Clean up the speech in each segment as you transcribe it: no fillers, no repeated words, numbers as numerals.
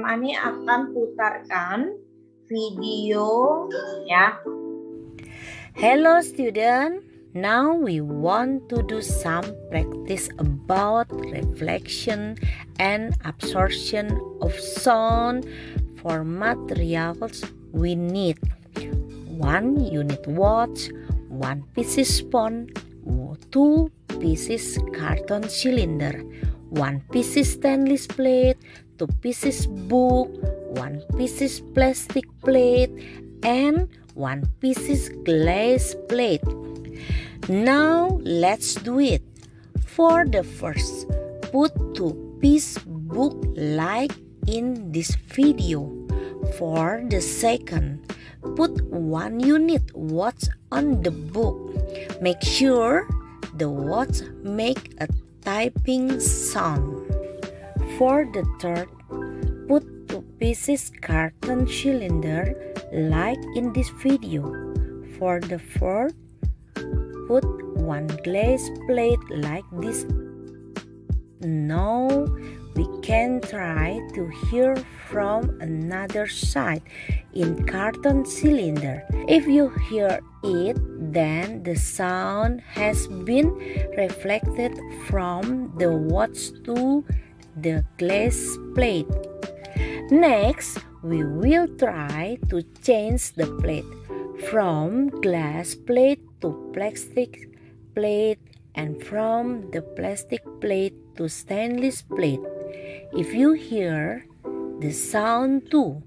Ani akan putarkan video ya. Hello student, now we want to do some practice about reflection and absorption of sound for materials we need. 1 unit watch, 1 pieces spoon, 2 pieces carton cylinder, 1 pieces stainless plate, 2 pieces book, 1 pieces plastic plate, and 1 pieces glass plate. Now let's do it. For the first, put 2 piece book like in this video. For the second, put 1 unit watch on the book. Make sure the watch make a typing sound. For the third, put 2 pieces carton cylinder like in this video. For the fourth, put 1 glass plate like this. Now we can try to hear from another side in carton cylinder. If you hear it, then the sound has been reflected from the watch to the glass plate. Next, we will try to change the plate from glass plate to plastic plate and from the plastic plate to stainless plate. If you hear the sound too,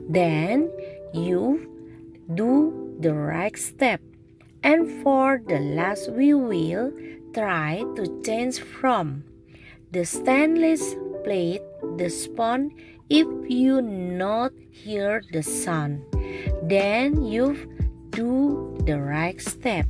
then you do the right step. And for the last, we will try to change from the stainless plate the spoon. If you not hear the sound, then you do the right step.